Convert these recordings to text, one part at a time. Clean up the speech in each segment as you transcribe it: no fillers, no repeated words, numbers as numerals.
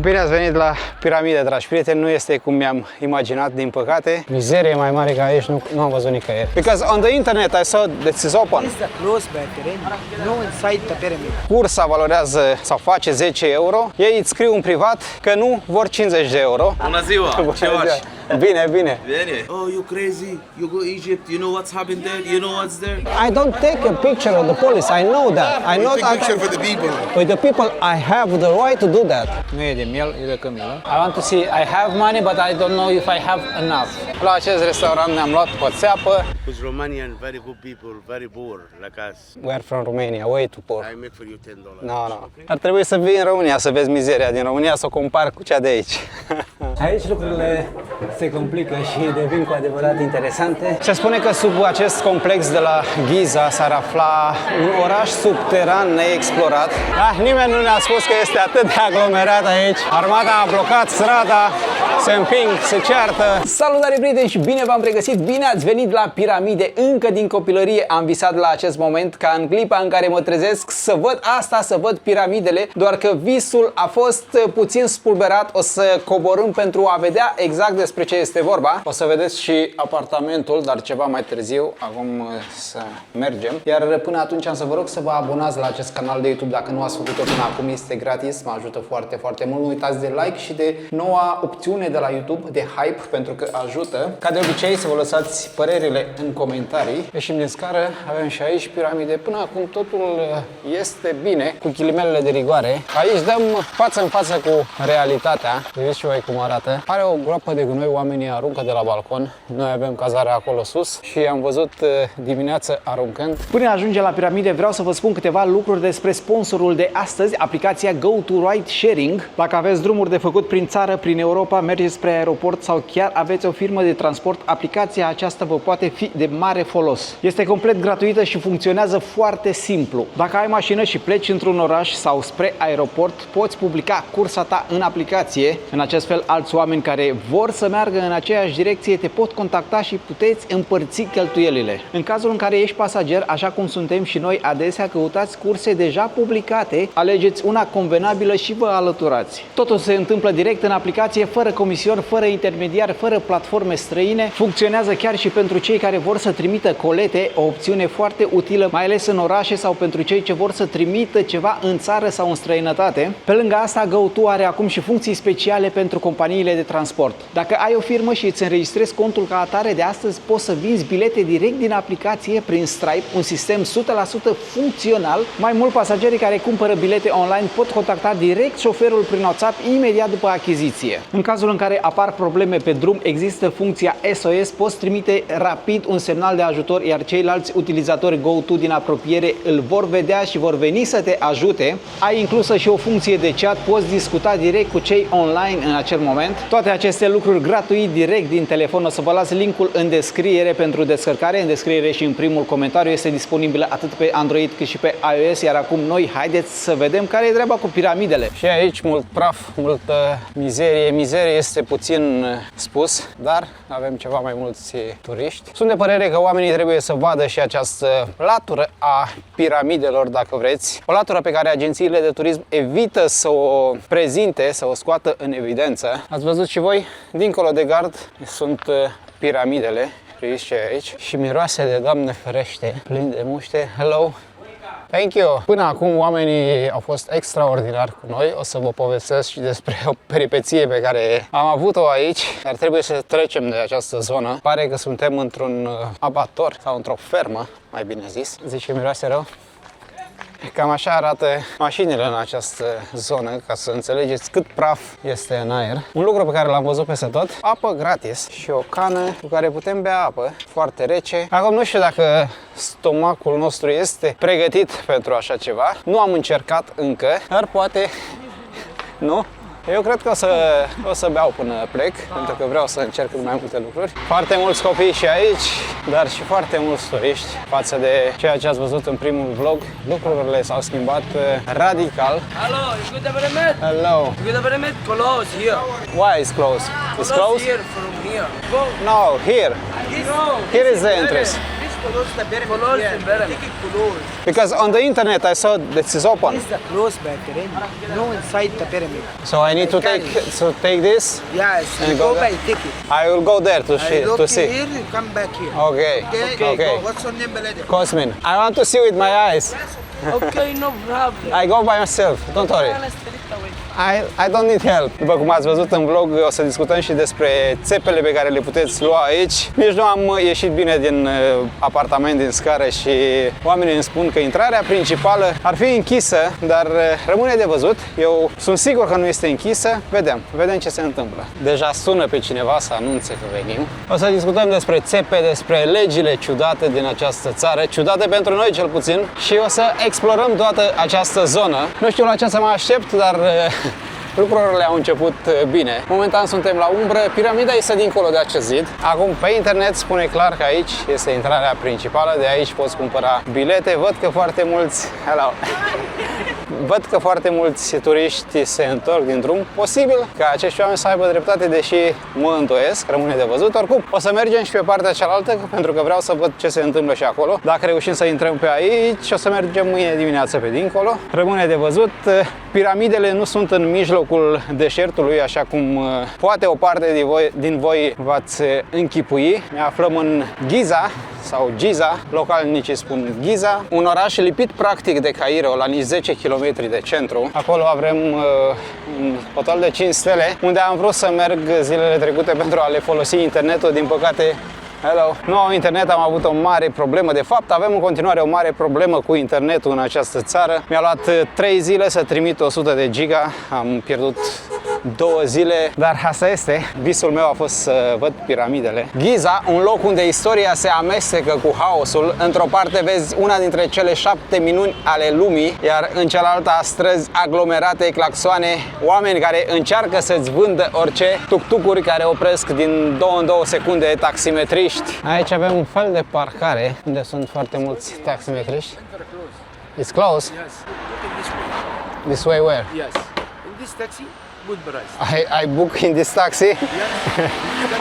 Bine ați venit la piramide, dragi prieteni. Nu este cum mi-am imaginat, din păcate. Mizerie mai mare ca aici nu am văzut nicăieri. Because on the internet I saw that it's open. This is the close by pyramid. No inside the pyramid. Cursa valorează sau face 10 euro. Ei îți scriu în privat că nu vor 50 de euro. Bună ziua! Ce faci? Bine, bine. Bine. Oh, you crazy? You go Egypt, you know what's happened there? You know what's there? I don't take a picture of the police. I know that. I know Take a picture for the people. With the people, I have the right to do that. Nu e de miel, e de cămilă. I want to see, I have money, but I don't know if I have enough. La acest restaurant ne-am luat o țeapă. Who's Romanian, very good people, very poor, like us. We are from Romania, way too poor. I make for you $10. No. Ar trebui să vii în România să vezi mizeria din România, să o compar cu cea de aici. Aici lucrurile se complică și devin cu adevărat interesante. Se spune că sub acest complex de la Giza s-ar afla un oraș subteran neexplorat. Nimeni nu ne-a spus că este atât de aglomerat aici. Armata a blocat strada, se împing, se ceartă. Salutare, prieteni, și bine v-am regăsit! Bine ați venit la piramide! Încă din copilărie am visat la acest moment, ca în clipa în care mă trezesc, să văd asta, să văd piramidele, doar că visul a fost puțin spulberat. O să coborâm pentru a vedea exact despre ce este vorba. O să vedeți și apartamentul, dar ceva mai târziu. Acum să mergem. Iar până atunci am să vă rog să vă abonați la acest canal de YouTube dacă nu ați făcut-o până acum. Este gratis, mă ajută foarte, foarte mult. Nu uitați de like și de noua opțiune de la YouTube de hype, pentru că ajută. Ca de obicei, să vă lăsați părerile în comentarii. Ieșim din scară, avem și aici piramide. Până acum totul este bine, cu ghilimelele de rigoare. Aici dăm față în față cu realitatea. Vedeți și voi cum arată. Are o groapă de gunoi, oamenii aruncă de la balcon. Noi avem cazarea acolo sus și am văzut dimineața aruncând. Până ajunge la piramide, vreau să vă spun câteva lucruri despre sponsorul de astăzi, aplicația GoToRide Sharing. Dacă aveți drumuri de făcut prin țară, prin Europa, mergeți spre aeroport sau chiar aveți o firmă de transport, aplicația aceasta vă poate fi de mare folos. Este complet gratuită și funcționează foarte simplu. Dacă ai mașină și pleci într-un oraș sau spre aeroport, poți publica cursa ta în aplicație. În acest fel, alți oameni care vor să meargă în aceeași direcție te pot contacta și puteți împărți cheltuielile. În cazul în care ești pasager, așa cum suntem și noi, adesea căutați curse deja publicate, alegeți una convenabilă și vă alăturați. Totul se întâmplă direct în aplicație, fără comision, fără intermediari, fără platforme străine. Funcționează chiar și pentru cei care vor să trimită colete, o opțiune foarte utilă, mai ales în orașe sau pentru cei ce vor să trimită ceva în țară sau în străinătate. Pe lângă asta, GoTo are acum și funcții speciale pentru companiile de transport. Dacă ai o firmă și îți înregistrezi contul ca atare, de astăzi poți să vinzi bilete direct din aplicație prin Stripe, un sistem 100% funcțional. Mai mult, pasagerii care cumpără bilete online pot contacta direct șoferul prin WhatsApp imediat după achiziție. În cazul în care apar probleme pe drum, există funcția SOS, poți trimite rapid un semnal de ajutor, iar ceilalți utilizatori GoTo din apropiere îl vor vedea și vor veni să te ajute. Ai inclusă și o funcție de chat, poți discuta direct cu cei online în acel moment. Toate aceste lucruri gratuit direct din telefon. O să vă las linkul în descriere pentru descărcare, în descriere și în primul comentariu. Este disponibilă atât pe Android cât și pe iOS. Iar acum noi haideți să vedem care e treaba cu piramidele. Și aici mult praf, multă mizerie. Mizerie este puțin spus, dar avem ceva mai mulți turiști. Sunt de părere că oamenii trebuie să vadă și această latură a piramidelor, dacă vreți. O latură pe care agențiile de turism evită să o prezinte, să o scoată în evidență. Ați văzut și voi? Dincolo de gard sunt piramidele, priviți ce e aici, și miroase de Doamne ferește, plin de muște. Hello! Thank you! Până acum oamenii au fost extraordinari cu noi. O să vă povestesc și despre o peripeție pe care am avut-o aici, dar trebuie să trecem de această zonă. Pare că suntem într-un abator sau într-o fermă, mai bine zis. Zice, miroase rău? Cam așa arată mașinile în această zonă, ca să înțelegeți cât praf este în aer. Un lucru pe care l-am văzut peste tot, apă gratis și o cană cu care putem bea apă foarte rece. Acum nu știu dacă stomacul nostru este pregătit pentru așa ceva. Nu am încercat încă, dar poate nu. Eu cred că o să beau până plec, pentru că vreau să încerc mai multe lucruri. Foarte mulți copii și aici, dar și foarte mulți turiști față de ceea ce ați văzut în primul vlog. Lucrurile s-au schimbat radical. Hello, you got the pyramid? Hello. You got the pyramid? Close here. Why is close? It's close? Here from here. Go. No, here. No. Here is the entrance. This close the pyramid. Close here. the pyramid. Take it close. Because on the internet I saw this is open. This is the close better. No inside the pyramid. So I need to take this. Yes. And You go go there? by take it. I will go there to I look see. here. You come back here. Okay. Okay. Go. What's your name, Belede? Cosmin, I want to see with my eyes. Okay, no problem. I go by myself. Don't worry. I don't need help. După cum ați văzut în vlog, o să discutăm și despre țepele pe care le puteți lua aici. Nici nu am ieșit bine din apartament, din scară și oamenii îmi spun că intrarea principală ar fi închisă, dar rămâne de văzut. Eu sunt sigur că nu este închisă. Vedem ce se întâmplă. Deja sună pe cineva să anunțe că venim. O să discutăm despre țepe, despre legile ciudate din această țară, ciudate pentru noi cel puțin, și o să explorăm toată această zonă. Nu știu la ce să mă aștept, dar lucrurile au început bine. Momentan suntem la umbră, piramida este dincolo de acest zid. Acum pe internet spune clar că aici este intrarea principală, de aici poți cumpăra bilete. Văd că foarte mulți turiști se întorc din drum. Posibil ca acești oameni să aibă dreptate, deși mă îndoiesc, rămâne de văzut. Oricum, o să mergem și pe partea cealaltă, pentru că vreau să văd ce se întâmplă și acolo. Dacă reușim să intrăm pe aici, o să mergem mâine dimineață pe dincolo. Rămâne de văzut. Piramidele nu sunt în mijlocul deșertului, așa cum poate o parte din voi v-ați închipui. Ne aflăm în Giza, sau Giza, localnicii spun Giza, un oraș lipit practic de Cairo, la nici 10 km de centru. Acolo avem un hotel de 5 stele, unde am vrut să merg zilele trecute pentru a le folosi internetul. Din păcate, nu au internet, am avut o mare problemă. De fapt, avem în continuare o mare problemă cu internetul în această țară. Mi-a luat 3 zile să trimit 100 de giga, am pierdut 2 zile, dar asta este. Visul meu a fost să văd piramidele. Giza, un loc unde istoria se amestecă cu haosul. Într-o parte vezi una dintre cele 7 minuni ale lumii, iar în cealaltă străzi aglomerate, claxoane, oameni care încearcă să-ți vândă orice, tuk-tukuri care opresc din 2 în 2 secunde, taximetriști. Aici avem un fel de parcare unde sunt foarte mulți taximetriști. It's close? Yes. Look in this way. This way where? Yes. In this taxi, good price. I book in this taxi?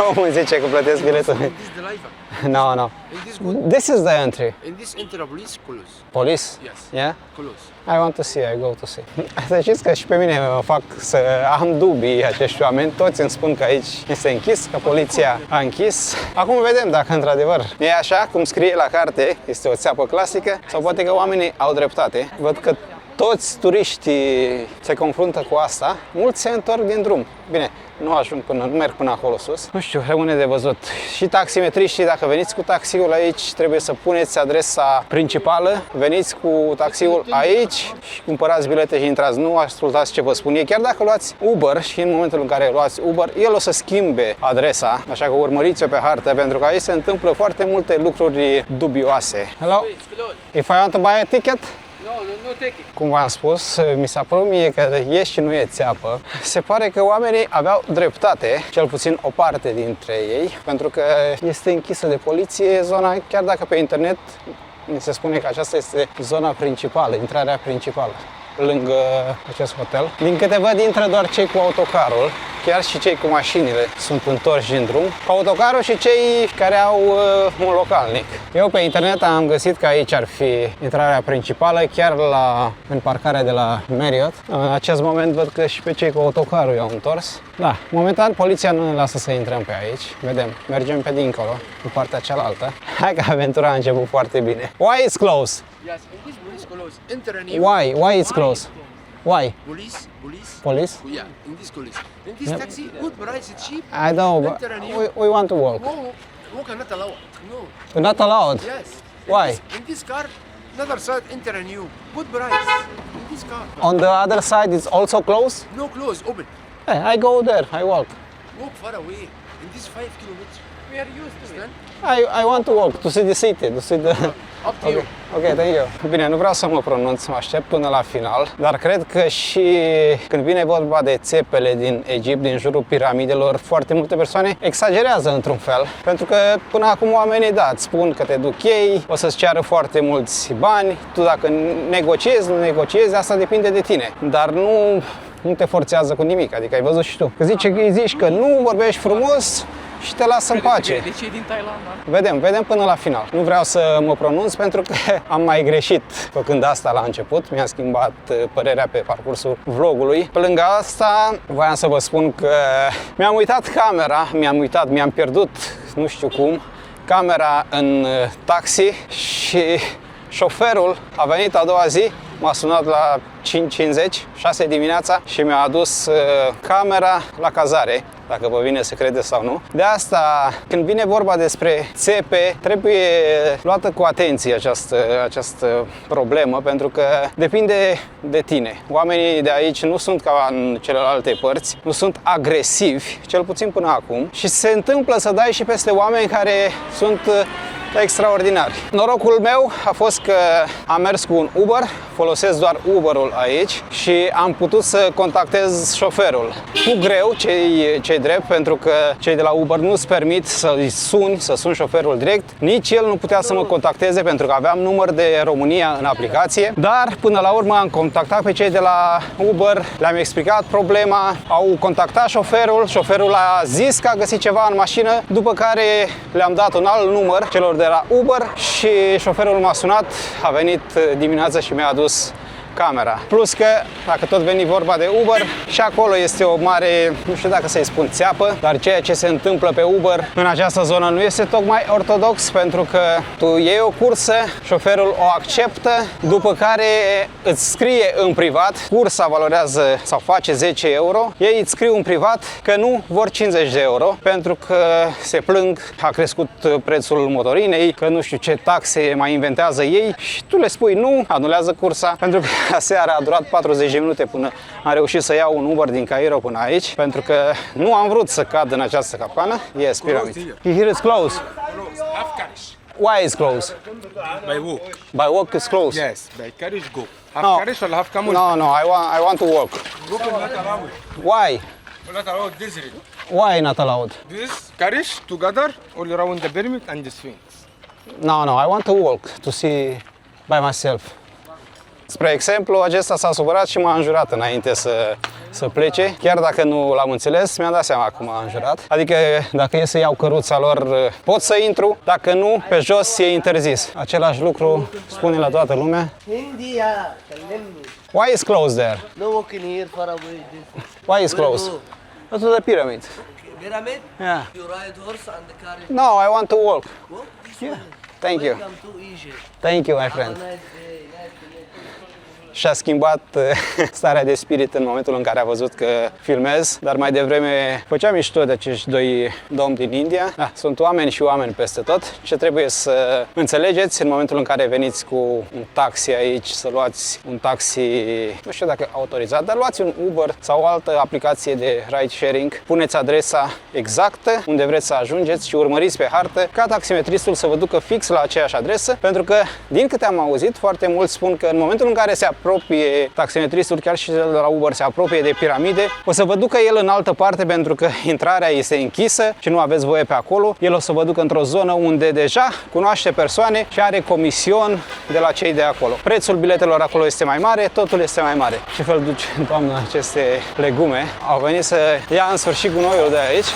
Omul zice că plătesc biletul. In this driver. No, no. In this good. This is the entry. In this enter police close. Police? Yes. Yeah? Close. I want to see, I go to see. Să știți că și pe mine mă fac să am dubii acești oameni. Toți îmi spun că aici este închis, că poliția a închis. Acum vedem dacă într-adevăr e așa cum scrie la carte, este o țeapă clasică, sau poate că oamenii au dreptate. Văd că toți turiștii se confruntă cu asta, mulți se întorc din drum. Bine, nu merg până acolo sus. Nu știu, rămâne de văzut. Și taximetriștii, dacă veniți cu taxiul aici, trebuie să puneți adresa principală, veniți cu taxiul aici și cumpărați bilete și intrați. Nu ascultați ce vă spun ei. Chiar dacă luați Uber și în momentul în care luați Uber, el o să schimbe adresa, așa că urmăriți-o pe hartă, pentru că aici se întâmplă foarte multe lucruri dubioase. Hello? If I want to buy a ticket? No take it. Cum v-am spus, mi s-a părut mie că e și nu e țeapă. Se pare că oamenii aveau dreptate, cel puțin o parte dintre ei, pentru că este închisă de poliție zona, chiar dacă pe internet mi se spune că aceasta este zona principală, intrarea principală, lângă acest hotel. Din câte văd, intră doar cei cu autocarul, chiar și cei cu mașinile sunt întorși din drum. Cu autocarul și cei care au un localnic. Eu pe internet am găsit că aici ar fi intrarea principală, chiar în parcarea de la Marriott. În acest moment văd că și pe cei cu autocarul i-au întors. Da, momentan poliția nu ne lasă să intrăm pe aici. Vedem, mergem pe dincolo, în partea cealaltă. Hai că aventura a început foarte bine. Why is closed? Yes. In this police close. Enter and you. Why it's closed? Why? Police. Police? Yeah. In this police. In this taxi, good price, it's cheap. I know, but Enter and you. we want to walk. No, walk are not allowed. No. We're not allowed. Yes. Why? In this car, another side, enter and you. Good price. In this car. On the other side, it's also closed? No close, open. Hey, I go there, I walk. Walk far away. In this 5 kilometers. We are used to it. I want to walk, to see the city, to see the... Up to you. Ok, thank you. Bine, nu vreau să mă pronunț, mă aștept până la final, dar cred că și când vine vorba de țepele din Egipt, din jurul piramidelor, foarte multe persoane exagerează într-un fel. Pentru că până acum oamenii, da, îți spun că te duc ei, o să-ți ceară foarte mulți bani, tu dacă negociezi, nu negociezi, asta depinde de tine. Dar nu te forțează cu nimic, adică ai văzut și tu. Că zici că nu vorbești frumos, și te lasă în pace. Deci e din Thailanda. Vedem până la final. Nu vreau să mă pronunț pentru că am mai greșit făcând asta la început. Mi-am schimbat părerea pe parcursul vlogului. Pe lângă asta, voiam să vă spun că mi-am uitat camera, mi-am pierdut, nu știu cum, camera în taxi și șoferul a venit a doua zi, m-a sunat la 5:50, 6 dimineața și mi-a adus camera la cazare, dacă vă vine să credeți sau nu. De asta, când vine vorba despre țepe, trebuie luată cu atenție această problemă, pentru că depinde de tine. Oamenii de aici nu sunt ca în celelalte părți, nu sunt agresivi, cel puțin până acum, și se întâmplă să dai și peste oameni care sunt extraordinari. Norocul meu a fost că am mers cu un Uber, folosesc doar Uber-ul aici și am putut să contactez șoferul. Cu greu, cei drept, pentru că cei de la Uber nu-ți permit să suni șoferul direct. Nici el nu putea să mă contacteze pentru că aveam număr de România în aplicație, dar până la urmă am contactat pe cei de la Uber, le-am explicat problema, au contactat șoferul a zis că a găsit ceva în mașină, după care le-am dat un alt număr celor de la Uber și șoferul m-a sunat, a venit dimineața și mi-a adus camera. Plus că, dacă tot veni vorba de Uber, și acolo este o mare, nu știu dacă să-i spun țeapă, dar ceea ce se întâmplă pe Uber în această zonă nu este tocmai ortodox, pentru că tu iei o cursă, șoferul o acceptă, după care îți scrie în privat, cursa valorează sau face 10 euro, ei îți scriu în privat că nu vor 50 de euro, pentru că se plâng, a crescut prețul motorinei, că nu știu ce taxe mai inventează ei și tu le spui nu, anulează cursa, pentru că aseară a durat 40 de minute până am reușit să iau un Uber din Cairo până aici, pentru că nu am vrut să cad în această capcană. Yes, pyramid. Here is closed. Half carriage. Why is closed? By walk. By walk is closed. Yes, by carriage go. Half No. carriage or half camel? No, I want to walk. Walk is not allowed. Why? Not allowed this read. Why not allowed? This carriage together all around the pyramid and the sphinx. No, I want to walk to see by myself. Spre exemplu, acesta s-a supărat și m-a înjurat înainte să plece. Chiar dacă nu l-am înțeles, mi-am dat seama că m-a înjurat. Adică dacă e să iau căruța lor, pot să intru, dacă nu, pe jos e interzis. Același lucru spune la toată lumea. India, كلمني. Why is closed there? No walking here far away. This Why is closed? Go to the pyramid. pyramid. Yeah. You ride horse and the carriage. No, I want to walk. Walk this Yeah. way. Thank you. Welcome to Egypt. Thank you, my Have a friend. nice day. Nice to meet you. Și-a schimbat starea de spirit în momentul în care a văzut că filmez, dar mai devreme făcea mișto de acești doi domni din India. Da, sunt oameni și oameni peste tot. Ce trebuie să înțelegeți în momentul în care veniți cu un taxi aici, să luați un taxi, nu știu dacă autorizat, dar luați un Uber sau o altă aplicație de ride sharing, puneți adresa exactă unde vreți să ajungeți și urmăriți pe hartă ca taximetristul să vă ducă fix la aceeași adresă, pentru că, din câte am auzit, foarte mulți spun că în momentul în care se apropie taximetristul, chiar și de la Uber, se apropie de piramide, o să vă ducă el în altă parte pentru că intrarea este închisă și nu aveți voie pe acolo. El o să vă ducă într-o zonă unde deja cunoaște persoane și are comision de la cei de acolo. Prețul biletelor acolo este mai mare, totul este mai mare. Ce fel duce, doamnă, aceste legume? Au venit să ia în sfârșit gunoiul de aici.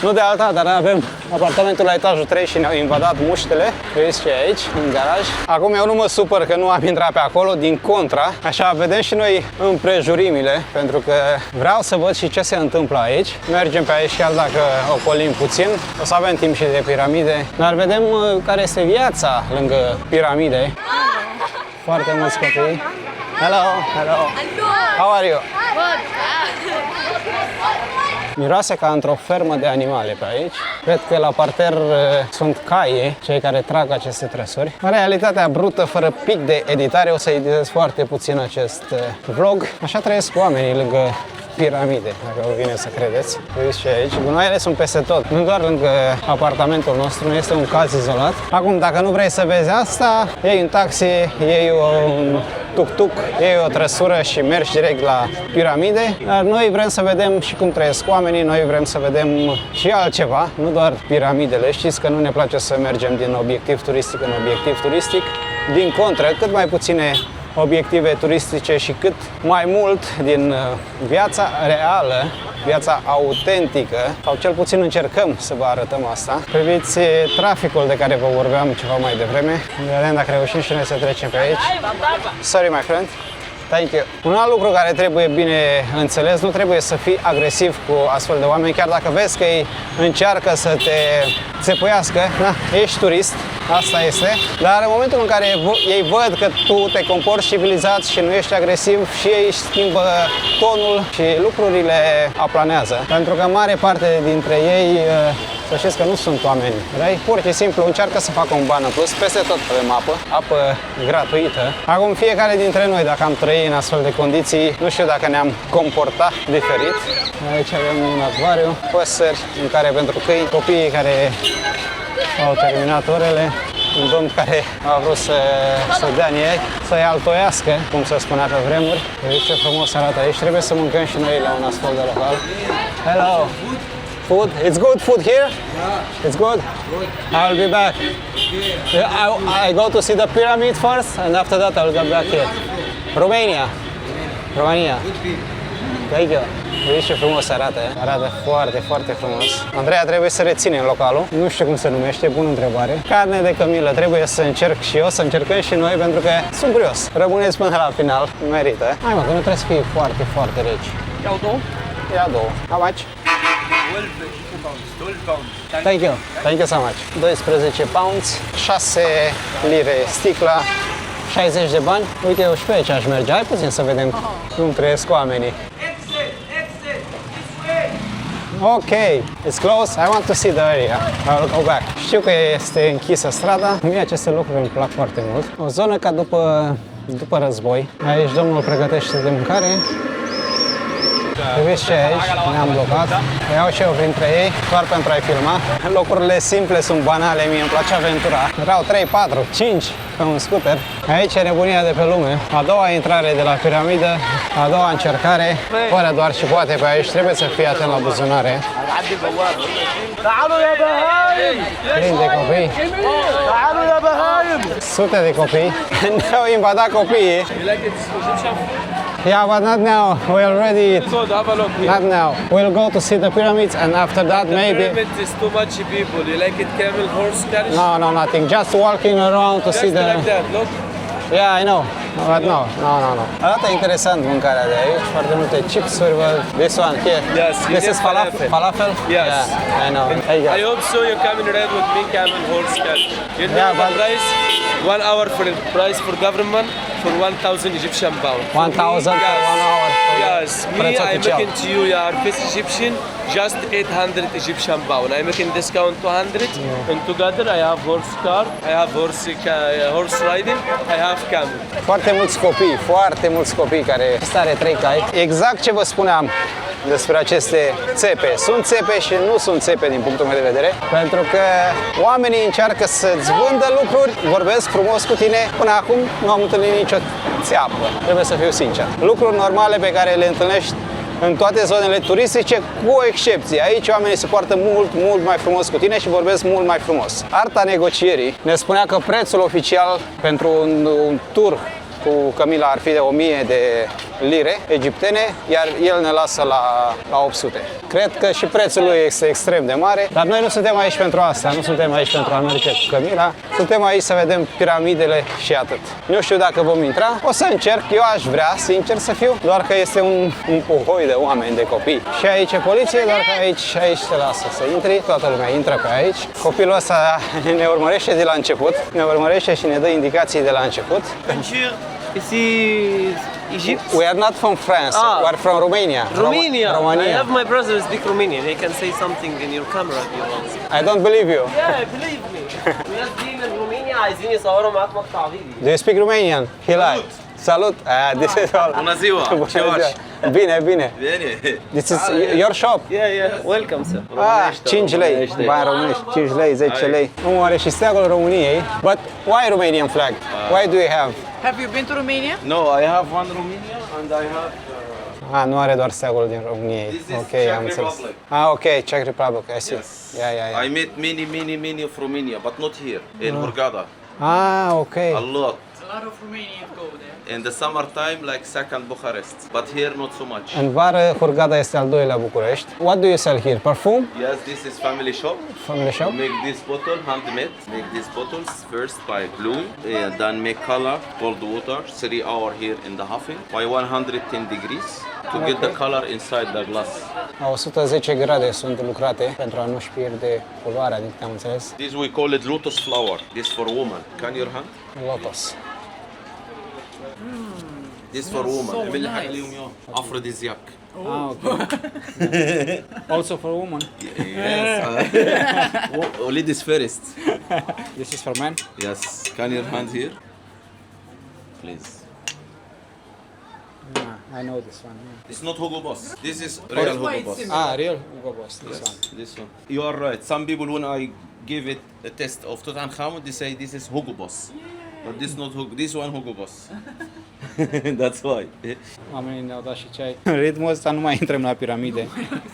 Nu de alta, dar avem apartamentul la etajul 3 și ne-au invadat muștele. Vedeți ce e aici, în garaj. Acum eu nu mă supăr că nu am intrat pe acolo, din contra. Așa vedem și noi împrejurimile, pentru că vreau să văd și ce se întâmplă aici. Mergem pe aici chiar dacă ocolim puțin. O să avem timp și de piramide, dar vedem care este viața lângă piramide. Foarte mulți copii. Hello, hello. How are you? Miroase ca într-o fermă de animale pe aici. Cred că la parter sunt caie, cei care trag aceste trăsuri. În realitatea brută, fără pic de editare, o să editez foarte puțin acest vlog. Așa trăiesc oamenii lângă piramide, dacă vă vine să credeți. Uite și aici, gunoaiele sunt peste tot, nu doar lângă apartamentul nostru, nu este un caz izolat. Acum, dacă nu vrei să vezi asta, iei un taxi, iei un tuk-tuk, iei o trăsură și mergi direct la piramide. Dar noi vrem să vedem și cum trăiesc oamenii, noi vrem să vedem și altceva, nu doar piramidele. Știți că nu ne place să mergem din obiectiv turistic în obiectiv turistic. Din contră, cât mai puține obiective turistice și cât mai mult din viața reală viața autentică, sau cel puțin încercăm să vă arătăm asta. Priviți traficul de care vă vorbeam ceva mai devreme. Vedem dacă reușim și noi să trecem pe aici. Sorry, my friend. Thank you. Un alt lucru care trebuie bine înțeles, nu trebuie să fii agresiv cu astfel de oameni, chiar dacă vezi că ei încearcă să te țepuiască, da, ești turist, asta este, dar în momentul în care ei văd că tu te comporți civilizat și nu ești agresiv și ei își schimbă tonul și lucrurile aplanează. Pentru că mare parte dintre ei, să știți că nu sunt oameni răi, pur și simplu încearcă să facă un ban în plus. Peste tot avem apă gratuită. Acum fiecare dintre noi, dacă am trăit în astfel de condiții, nu știu dacă ne-am comportat diferit. Aici avem un acvariu, păsări în care pentru câini, copiii care au terminat orele, un domn care a vrut să dea în ei, să-i altoiască, cum se spunea pe vremuri. Vedeți ce frumos arată aici, trebuie să mâncăm și noi la un astfel de local. Hello! Food? It's good food here? Yeah. It's good? Good. I'll be back. I go to see the pyramid first and after that I'll go back here. Romania. Romania. Thank you. Vedeți ce frumos arată, arată foarte, foarte frumos. Andreea trebuie să reținem localul, nu știu cum se numește, bună întrebare. Carne de cămilă, trebuie să încerc și eu, să încercăm și noi, pentru că sunt curios. Rămâneți până la final, merită. Hai mă, că nu trebuie să fie foarte, foarte reci. Iau două? Ia două. How much? 12 pounds. Thank you. Thank you so much. 12 pounds, 6 lire sticla, 60 de bani. Uite, eu și pe aici aș merge. Hai puțin să vedem cum trăiesc oamenii. Ok, it's close. I want to see the area. I'll go back. Știu că este închisă strada. Mie aceste lucruri îmi plac foarte mult. O zonă ca după război. Aici domnul pregătește de mâncare. Vedeți ce aici? Ne-am blocat. Iau și eu printre ei, doar pentru a-i filma. Locurile simple sunt banale, mie îmi place aventura. Erau 3, 4, 5 pe un scooter. Aici e nebunia de pe lume. A doua intrare de la piramidă, a doua încercare. Fără doar și poate pe aici, trebuie să fii atent la buzunare. Plin de copii. Sute de copii. Ne-au invadat copiii. Yeah, but not now. We already eat. Good, have a look. Not now. We'll go to see the pyramids and after that maybe... The pyramid is too much people. You like it camel, horse, carriage? No, no, nothing. Just walking around to see Just the... like that, look. Yeah, I know. But no. Arată interesant mâncarea de aici. Foarte multe chipsuri. This one here. Yes, This is falafel. Falafel? Yes. Yeah, I know. There you go. I hope so you're coming right with me, camel, horse, carriage. You know Yeah, the but- price? 1 hour for the price for government for 1,000 Egyptian pound. 1,000 for 1 hour. Yes, me, Preț I'm oficial. making to you, your best Egyptian, just 800 Egyptian pound. I'm making discount 200, and together I have horse car, I have horse riding, I have camel. Foarte mulți copii care are 3 cai. Exact ce vă spuneam despre aceste țepe. Sunt țepe și nu sunt țepe din punctul meu de vedere, pentru că oamenii încearcă să-ți vândă lucruri, vorbesc frumos cu tine. Până acum nu am întâlnit nicio țeapă, trebuie să fiu sincer. Lucruri normale pe care le întâlnești în toate zonele turistice, cu o excepție. Aici oamenii se poartă mult mai frumos cu tine și vorbesc mult mai frumos. Arta negocierii ne spunea că prețul oficial pentru un tur cu cămila ar fi de 1000 de lire egiptene, iar el ne lasă la 800. Cred că și prețul lui este extrem de mare, dar noi nu suntem aici pentru asta, nu suntem aici pentru a merge cu cămila, suntem aici să vedem piramidele și atât. Nu știu dacă vom intra, o să încerc, eu aș vrea, sincer să fiu, doar că este un puhoi de oameni, de copii. Și aici e poliție, doar că aici te lasă să intri, toată lumea intră pe aici. Copilul ăsta ne urmărește de la început, ne urmărește și ne dă indicații de la început. Is he Egypt? We are not from France, we are from Romania. Romania. I Romania. have my brother speak Romanian. He can say something in your camera if you want. I don't believe you. Yeah, believe me. الناس دي من رومانيا عايزين يصوروا معاك مقطع فيديو. Do you speak Romanian? He lied. Salut! This is all. Bună ziua! Ce faci? Bine. Bine! This is your shop. Yeah. Welcome, sir. 5 lei, bani românești, 5 lei, 10 lei. Omul are și steagul României. But why Romanian flag? Why do you have? Have you been to Romania? No, I have one Romania and I have... Nu are doar steagul din România. This is Ok, Czech am înțeles. Republic. Ok, Czech Republic, I see. Yeah. I met many of Romania, but not here, in Hurghada. Ok. A lot. lot of Romanians go there. In the summertime, like second Bucharest, but here not so much. În vară, Hurghada este al doilea București. What do you sell here? Perfume? Yes, this is family shop. Family shop? Make this bottle handmade. Make these bottles first by glue, then make color, cold water, 3 hours here in the oven by 110 degrees to get the color inside the glass. La 110 grade sunt lucrate pentru a nu-și pierde culoarea, din câte am înțeles. This we call it lotus flower. This for woman. Can your hand? Lotus. This for woman. Aphrodisiac. Ah, okay. Also for women. Yes. Ladies first. This is for men. Yes. Can your hand here? Please. I know this one. Yeah. It's not Hugo Boss. This is real Hugo Boss. Ah, real Hugo Boss. This one. This one. You are right. Some people, when I give it a test of Tutankhamun, they say this is Hugo Boss. But this not Hugo. This one Hugo Boss. That's why. Oamenii ne-au dat și ceai. În ritmul ăsta nu mai intrăm la piramide.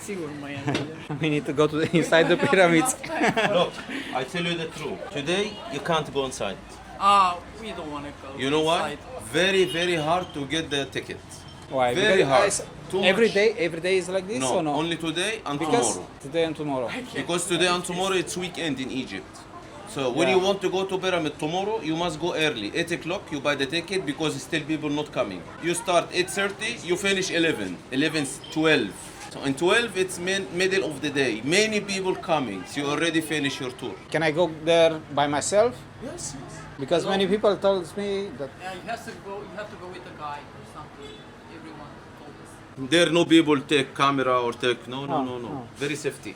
Sigur mai e. We need to go to the inside the pyramids. Look, I tell you the truth. Today you can't go inside. We don't want to go. You know why? inside. Very, very hard to get the ticket. Why? Very Because hard. Too every much. every day is like this No, or no? only today and Because tomorrow. today and tomorrow. Because today and tomorrow it's weekend in Egypt. So when Yeah. you want to go to pyramid tomorrow, you must go early. 8 o'clock you buy the ticket because still people not coming. You start 8:30, you finish 11. 11, 12. So in 12 it's middle of the day. Many people coming. So you already finish your tour. Can I go there by myself? Yes. Because many people told me that Yeah, you have to go with a guide or something. Everyone told us. There no people take camera or take no. no. Very safety.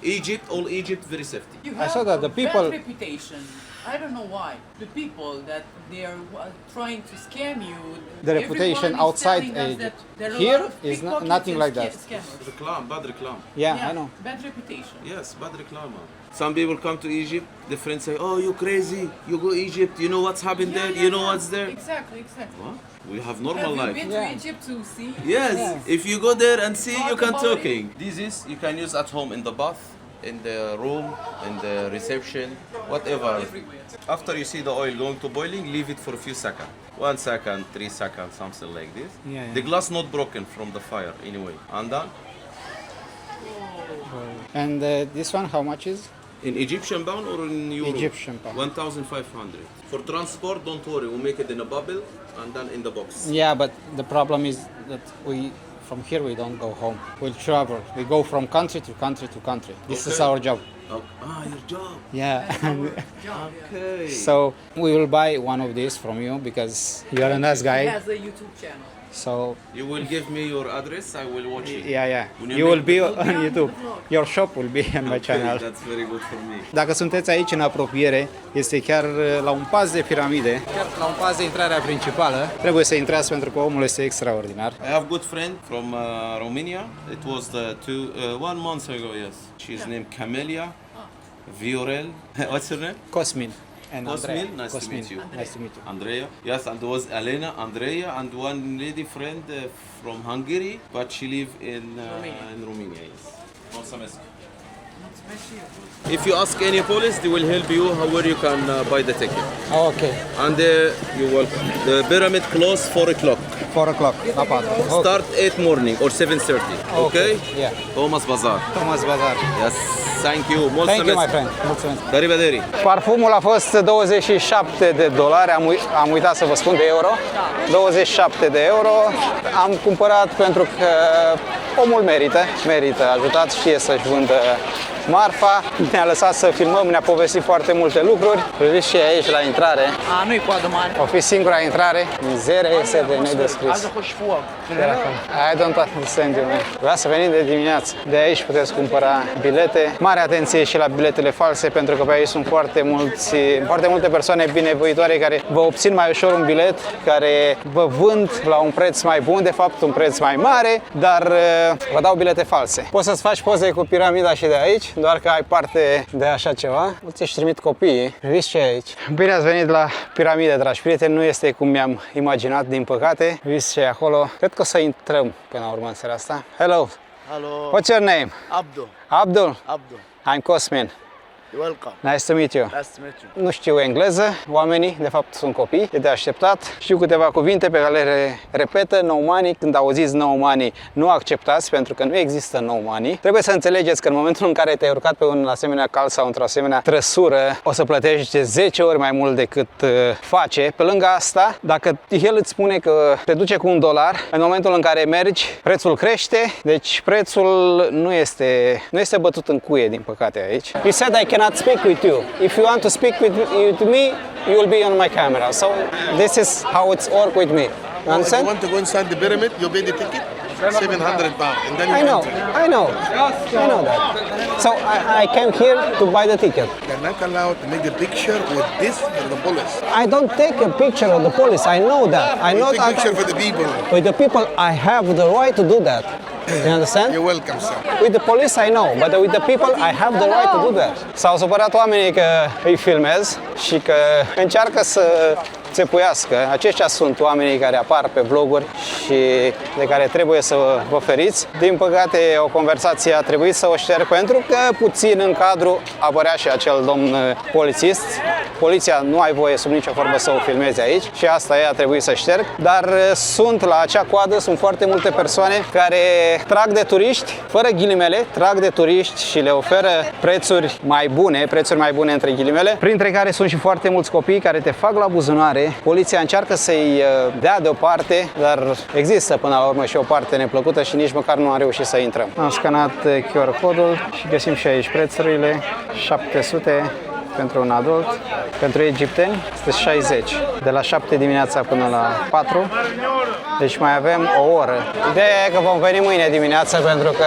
All Egypt very safety. You I saw that the people- bad reputation. I don't know why. The people that they are trying to scam you. The reputation everyone is outside telling us Egypt. that there are a Here lot of is pickpockets nothing and like that. Scammers. Reclam, bad reclam. yeah, I know. Bad reputation. Yes, bad reclam. Some people come to Egypt, the friends say, "Oh, you crazy? You go Egypt, you know what's happened there? You know what's there?" Exactly. What? We have normal Have you life. been Yeah. to Egypt to see? Yes, if you go there and see, you Talk can about talking. This is you can use at home in the bath, in the room, in the reception, whatever. Everywhere. After you see the oil going to boiling, leave it for a few seconds. 1 second, 3 seconds, something like this. Yeah. The glass not broken from the fire anyway. And then And this one, how much is? in Egyptian pound or in euro? Egyptian pound. 1,500. For transport, don't worry, we'll make it in a bubble and then in the box. Yeah, but the problem is that from here we don't go home. We'll travel. We go from country to country to country. This is Okay. our job. Oh, your job. Yeah. Okay. So we will buy one of these from you because you are a nice He guy. has a YouTube channel. So You will give me your address, I will watch it. yeah. When you You will make be the on YouTube. Your shop will be on my Okay, channel. that's very good for me. Dacă sunteți aici în apropiere, este chiar la un pas de piramide, chiar la un pas de intrarea principală. Trebuie să intrați pentru că omul este extraordinar. I have good friend from Romania. It was 1 month ago, yes. She's named Camelia Viorel. What's her name? Cosmin and Cosmin, Andrea. nice to meet you. Nice to meet you. Andrea. Yes, and there was Elena, Andrea, and one lady friend from Hungary, but she live in Romania. Yes. Mulțumesc. If you ask any police, they will help you how where you can buy the ticket. Okay. And you're welcome. The pyramid close 4 o'clock. 4 o'clock. La 4. Okay. Start 8 morning or 7:30. Okay? Yeah. Thomas Bazar. Thomas Bazar. Yes. Thank you. Thank you, my friend. Mulțumesc. Arrivederci. Parfumul a fost $27. Am uitat să vă spun de euro. 27 de euro. Am cumpărat pentru că omul merită ajutat, știe să-și vândă marfa. Ne-a lăsat să filmăm, ne-a povestit foarte multe lucruri. Priviți și aici la intrare. Nu-i coadă mare. O fi singura intrare. Mizeria este de nedescris. I don't understand you, man. Vreau să venim de dimineață. De aici puteți cumpăra bilete. Mare atenție și la biletele false, pentru că pe aici sunt foarte multe persoane binevoitoare care vă obțin mai ușor un bilet, care vă vând la un preț mai bun, de fapt un preț mai mare, dar vă dau bilete false. Poți să-ți faci poze cu piramida și de aici, doar că ai parte de așa ceva. Îți trimit copiii. Priviți ce e aici. Bine ați venit la piramide, dragi prieteni. Nu este cum mi-am imaginat, din păcate. Priviți ce e acolo. Cred că o să intrăm până la urmă în seara asta. Hello. Hello. What's your name? Abdul. Abdul. Abdul. I'm Cosmin. You're welcome. Nice to meet you. Nice to meet you. Nu știu engleză, oamenii, de fapt sunt copii, e de așteptat. Știu câteva cuvinte pe care le repetă: no money. Când auziți no money, nu acceptați, pentru că nu există no money. Trebuie să înțelegeți că în momentul în care te-ai urcat pe un asemenea cal sau într-o asemenea trăsură, o să plătești de 10 ori mai mult decât face. Pe lângă asta, dacă el îți spune că te duce cu $1, în momentul în care mergi, prețul crește, deci prețul nu este bătut în cuie, din păcate, aici. You said I cannot speak with you. If you want to speak with me, you will be on my camera. So this is how it's work with me. You If you understand? want to go inside the pyramid, you pay the ticket, £700, and then you I know that. So I came here to buy the ticket. You're not allowed to make a picture with this for the police. I don't take a picture of the police. I know that. I know Take a picture for the people. with the people, I have the right to do that. You understand? You're welcome, sir. With the police I know, but with the people I have the right to do that. S-au supărat oamenii că îi filmez și că încearcă să țepuiască. Aceștia sunt oamenii care apar pe vloguri și de care trebuie să vă feriți. Din păcate, o conversație a trebuit să o șterg pentru că puțin în cadru apărea și acel domn polițist. Poliția nu ai voie sub nicio formă să o filmeze aici și asta a trebuit să șterg. Dar sunt la acea coadă, sunt foarte multe persoane care trag de turiști, fără ghilimele, trag de turiști și le oferă prețuri mai bune între ghilimele, printre care sunt și foarte mulți copii care te fac la buzunare. Poliția încearcă să-i dea deoparte, dar există până la urmă și o parte neplăcută și nici măcar nu am reușit să intrăm. Am scanat QR codul și găsim și aici prețurile, 700 pentru un adult, pentru egipteni este 60, de la 7 dimineața până la 4, deci mai avem o oră. Ideea e că vom veni mâine dimineață pentru că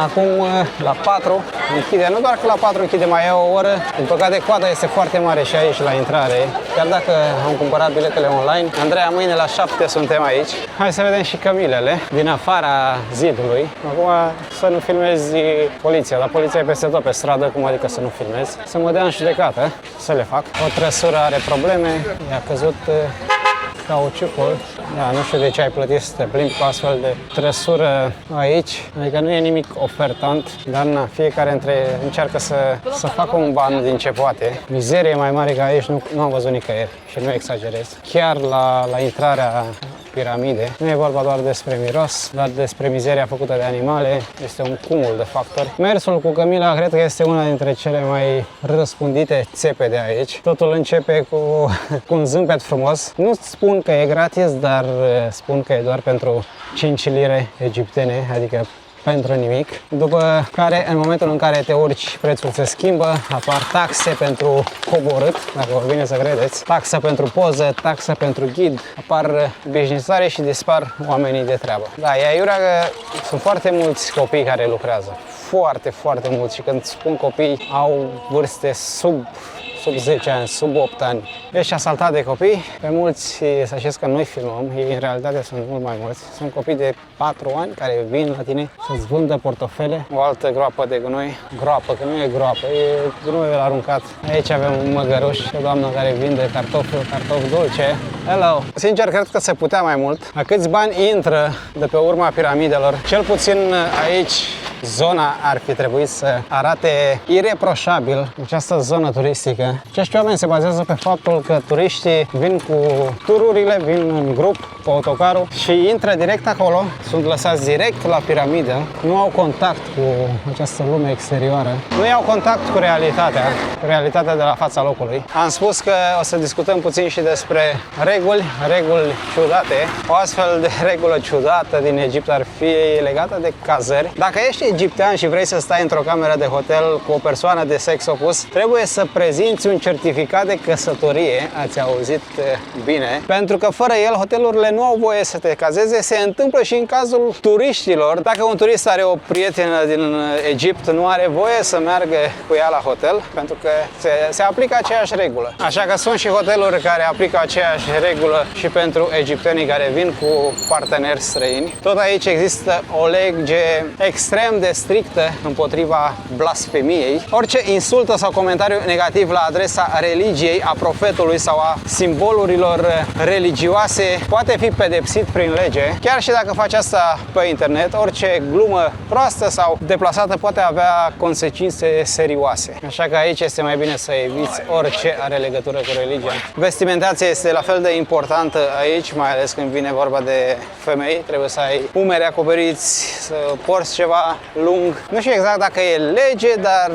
acum la 4 închide, nu doar că la 4 închide, mai e o oră. Din păcate coada este foarte mare și aici la intrare, chiar dacă am cumpărat biletele online. Andreea, mâine la 7 suntem aici. Hai să vedem și cămilele din afara zidului. Acum să nu filmezi poliția, dar poliția e peste tot pe stradă, cum adică să nu filmezi? Să mă dea în judecată, să le fac. O trăsură are probleme, i-a căzut cauciucul. Da, nu știu de ce ai plătit să te plimbi cu astfel de trăsură aici. Adică nu e nimic ofertant, dar na, fiecare încearcă să facă un ban din ce poate. Mizerie mai mare ca aici nu am văzut nicăieri și nu exagerez. Chiar la intrarea piramide. Nu e vorba doar despre miros, dar despre mizeria făcută de animale. Este un cumul de factori. Mersul cu cămila cred că este una dintre cele mai răspândite țepe de aici. Totul începe cu un zâmbet frumos. Nu spun că e gratis, dar spun că e doar pentru 5 lire egiptene, adică pentru nimic. După care, în momentul în care te urci, prețul se schimbă, apar taxe pentru coborât, dacă vă vine să credeți, taxă pentru poză, taxă pentru ghid, apar businessare și dispar oamenii de treabă. Da, e aiurea că sunt foarte mulți copii care lucrează. Foarte, foarte mulți. Și când spun copii, au vârste sub 10 ani, sub 8 ani. Ești asaltat de copii, pe mulți să știți că noi filmăm, ei în realitate sunt mult mai mulți. Sunt copii de 4 ani care vin la tine să-ți vândă portofele. O altă groapă de gunoi, groapă, că nu e groapă, e gunoiul aruncat. Aici avem un măgăruș, o doamnă care vinde cartofi dulce. Hello! Sincer, cred că se putea mai mult. La câți bani intră de pe urma piramidelor? Cel puțin aici zona ar fi trebuit să arate ireproșabil această zonă turistică. Acești oameni se bazează pe faptul că turiștii vin cu tururile, vin în grup cu autocarul și intră direct acolo, sunt lăsați direct la piramidă, nu au contact cu această lume exterioară, nu iau contact cu realitatea de la fața locului. Am spus că o să discutăm puțin și despre reguli ciudate. O astfel de regulă ciudată din Egipt ar fi legată de cazări. Dacă ești egiptean și vrei să stai într-o cameră de hotel cu o persoană de sex opus, trebuie să prezinți un certificat de căsătorie, ați auzit bine, pentru că fără el hotelurile nu au voie să te cazeze. Se întâmplă și în cazul turiștilor. Dacă un turist are o prietenă din Egipt, nu are voie să meargă cu ea la hotel, pentru că se aplică aceeași regulă. Așa că sunt și hoteluri care aplică aceeași regulă și pentru egiptenii care vin cu parteneri străini. Tot aici există o lege extrem extrem de strictă împotriva blasfemiei. Orice insultă sau comentariu negativ la adresa religiei, a profetului sau a simbolurilor religioase poate fi pedepsit prin lege. Chiar și dacă faci asta pe internet, orice glumă proastă sau deplasată poate avea consecințe serioase. Așa că aici este mai bine să eviți orice are legătură cu religia. Vestimentația este la fel de importantă aici, mai ales când vine vorba de femei. Trebuie să ai umeri acoperiți, să porți ceva lung. Nu știu exact dacă e lege, dar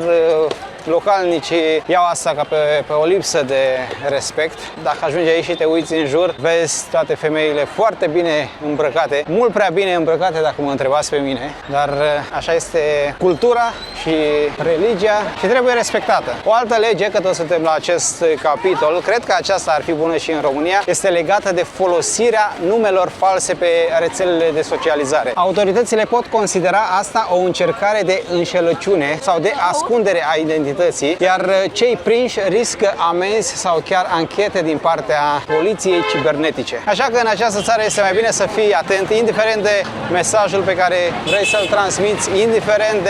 localnicii iau asta ca pe o lipsă de respect. Dacă ajungi aici și te uiți în jur, vezi toate femeile foarte bine îmbrăcate, mult prea bine îmbrăcate dacă mă întrebați pe mine, dar așa este cultura și religia și trebuie respectată. O altă lege, că tot suntem la acest capitol, cred că aceasta ar fi bună și în România, este legată de folosirea numelor false pe rețelele de socializare. Autoritățile pot considera asta o încercare de înșelăciune sau de ascundere a identității, iar cei prinși riscă amenzi sau chiar anchete din partea poliției cibernetice. Așa că în această țară este mai bine să fii atent, indiferent de mesajul pe care vrei să-l transmiți, indiferent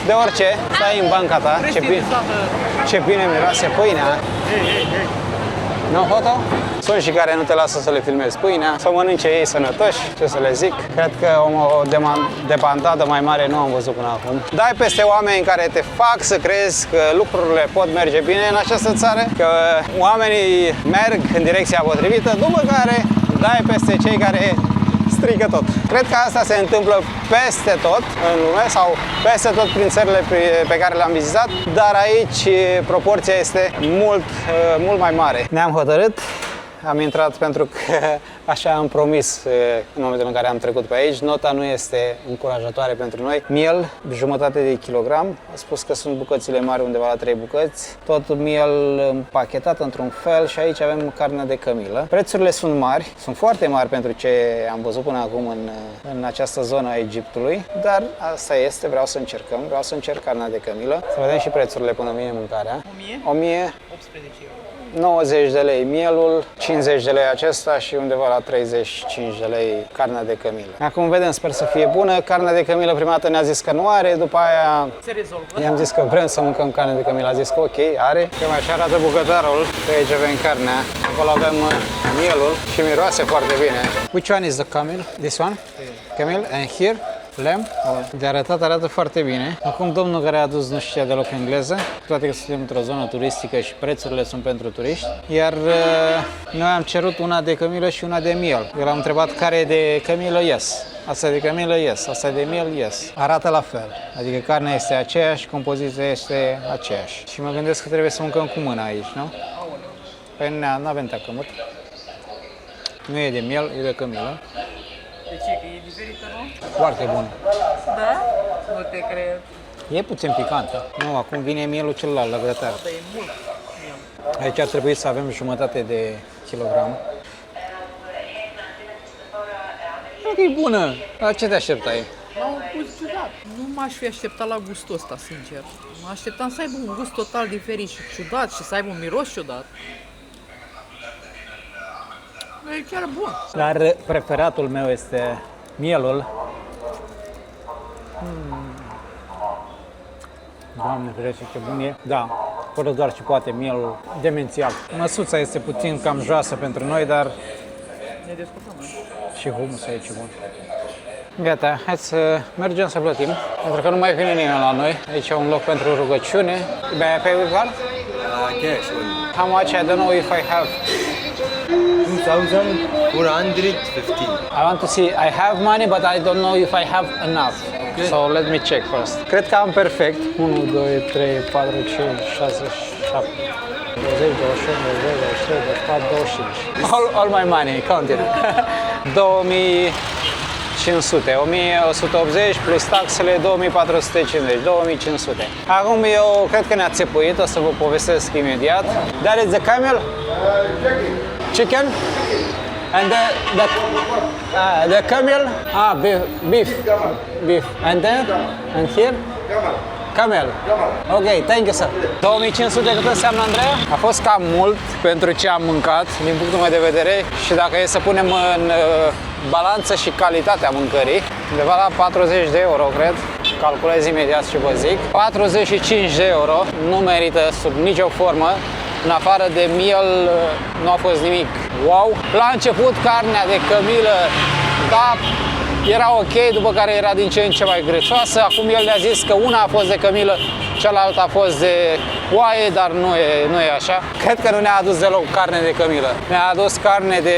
de orice. Stai în banca ta, ce bine miroase pâinea. Nu, foto? Sunt și care nu te lasă să le filmezi pâinea, să mănânce ei sănătoși, ce să le zic. Cred că o debandadă mai mare nu am văzut până acum. Dai peste oameni care te fac să crezi că lucrurile pot merge bine în această țară, că oamenii merg în direcția potrivită, după care dai peste cei care strică tot. Cred că asta se întâmplă peste tot în lume sau peste tot prin țările pe care le-am vizitat, dar aici proporția este mult mai mare. Ne-am hotărât, am intrat pentru că așa am promis în momentul în care am trecut pe aici. Nota nu este încurajatoare pentru noi. Miel, jumătate de kilogram. A spus că sunt bucățile mari, undeva la 3 bucăți. Tot miel împachetat într-un fel și aici avem carne de cămilă. Prețurile sunt mari, sunt foarte mari pentru ce am văzut până acum în această zonă a Egiptului, dar asta este, vreau să încercăm. Vreau să încerc carnea de cămilă. Să vedem și prețurile până vine mâncarea. 1000? 18 euro. 90 de lei mielul, 50 de lei acesta și undeva la 35 de lei carnea de cămilă. Acum vedem, sper să fie bună. Carnea de cămilă prima dată ne-a zis că nu are, după aia Se rezolvă. i-am zis că vrem să mâncăm carne de cămilă, a zis că ok, are. Cam așa arată bucătarul, că aici avem carnea, acolo avem mielul și miroase foarte bine. Which one is the camel? This one? Camel? And here? Lamb? De arătat arată foarte bine. Acum domnul care a adus nu știa deloc engleză, cu toate că suntem într-o zonă turistică și prețurile sunt pentru turiști. Iar noi am cerut una de cămilă și una de miel. Eu l-am întrebat care e de cămilă, yes. Asta de cămilă, yes. Asta de miel, yes. Arată la fel. Adică carnea este aceeași, compoziția este aceeași. Și mă gândesc că trebuie să mâncăm cu mâna aici, nu? Păi nu avem tacămut. Nu e de miel, e de cămilă. De ce? Că e diferită, nu? Foarte bună. Da? Nu te cred. E puțin picantă. Nu, acum vine mielul celălalt la grătar. Dar e mult. Aici ar trebui să avem jumătate de kilogram. E bună! La ce te așteptai? La un gust ciudat. Nu m-aș fi așteptat la gustul ăsta, sincer. Mă așteptam să aibă un gust total diferit și ciudat și să aibă un miros ciudat. E chiar bun. Dar preferatul meu este mielul. Doamne ferește, ce bun e. Da, fără doar și poate mielul demențial. Măsuța este puțin cam joasă pentru noi, dar Ne descurcăm. și humusul aici e bun. Gata, hai să mergem să plătim, pentru că nu mai vine nimeni la noi. Aici e un loc pentru rugăciune. May I pay with card? Cash only. How much? I don't know if I have. 2,415. I want to see, I have money, but I don't know if I have enough. Okay. So let me check first. Cred că am perfect. 1, 2, 3, 4, 5, 6, 7, 20, 21, 22, 23, 24, 25. All my money, count it. 2500, 1180 plus taxele 2450, 2500. Acum eu cred că ne-a țepuit, o să vă povestesc imediat. That is the camel? Chicken? And the camel? Beef. And then? And here? Camel. Ok, thank you, sir. 2500 cât înseamnă, Andreea? A fost cam mult pentru ce am mâncat, din punctul meu de vedere, și dacă e să punem în balanță și calitatea mâncării, undeva la 40 de euro, cred. calculez imediat și vă zic. 45 de euro, nu merită sub nicio formă. În afară de miel nu a fost nimic wow. La început carnea de cămilă, da, era ok, după care era din ce în ce mai grețoasă. Acum el ne-a zis că una a fost de cămilă, cealaltă a fost de oaie, dar nu e așa. Cred că nu ne-a adus deloc carne de cămilă. Ne-a adus carne de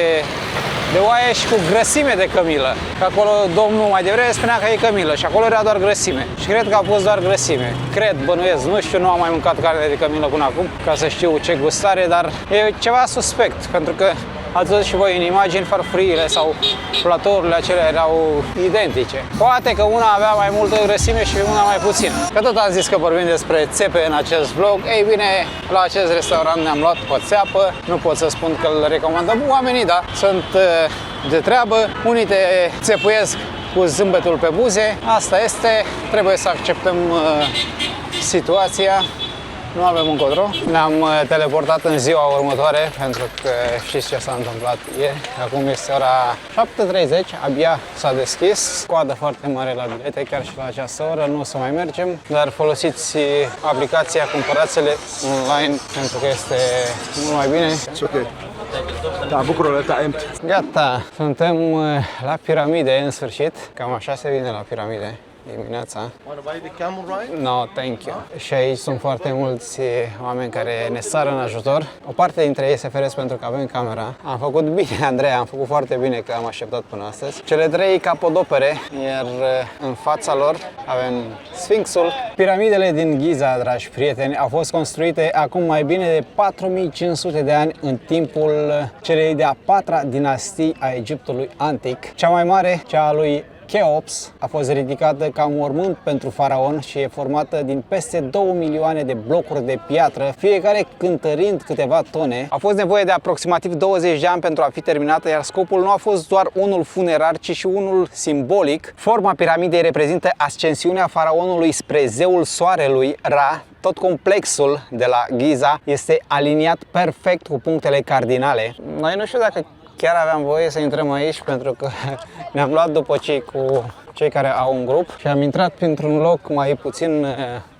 oaie și cu grăsime de cămilă. Că acolo domnul mai devreme spunea că e cămilă și acolo era doar grăsime. Și cred că a fost doar grăsime. Cred, bănuiesc, nu știu, nu am mai mâncat carne de cămilă până acum, ca să știu ce gustare, dar e ceva suspect, pentru că ați văzut și voi în imagini, farfuriile sau platourile acelea erau identice. Poate că una avea mai multă grăsime și una mai puțin. Că tot am zis că vorbim despre țepe în acest vlog. Ei bine, la acest restaurant ne-am luat o țeapă. Nu pot să spun că îl recomandăm oamenii, da, sunt de treabă. Unii te țepuiesc cu zâmbetul pe buze. Asta este, trebuie să acceptăm situația. Nu avem încotro. Ne-am teleportat în ziua următoare pentru că știți ce s-a întâmplat ieri. Acum este ora 7:30, abia s-a deschis. Coadă foarte mare la bilete, chiar și la această oră. Nu o să mai mergem, dar folosiți aplicația, cumpărați-le online pentru că este mult mai bine. Da, bucură-le, da, empty. Gata, suntem la piramide în sfârșit. Cam așa se vine la piramide dimineața. Want to buy the camel ride? No, thank you. Și aici sunt foarte mulți oameni care ne sar în ajutor. O parte dintre ei se feresc pentru că avem camera. Am făcut bine, Andreea, am făcut foarte bine că am așteptat până astăzi. Cele 3 capodopere, iar în fața lor avem Sfinxul. Piramidele din Giza, dragi prieteni, au fost construite acum mai bine de 4500 de ani în timpul celei de-a 4-a dinastii a Egiptului antic. Cea mai mare, cea a lui Cheops, a fost ridicată ca un mormânt pentru faraon și e formată din peste 2 milioane de blocuri de piatră, fiecare cântărind câteva tone. A fost nevoie de aproximativ 20 de ani pentru a fi terminată, iar scopul nu a fost doar unul funerar, ci și unul simbolic. Forma piramidei reprezintă ascensiunea faraonului spre zeul soarelui, Ra. Tot complexul de la Giza este aliniat perfect cu punctele cardinale. Noi nu știu dacă chiar aveam voie să intrăm aici pentru că ne-am luat după cei care au un grup și am intrat printr-un loc mai puțin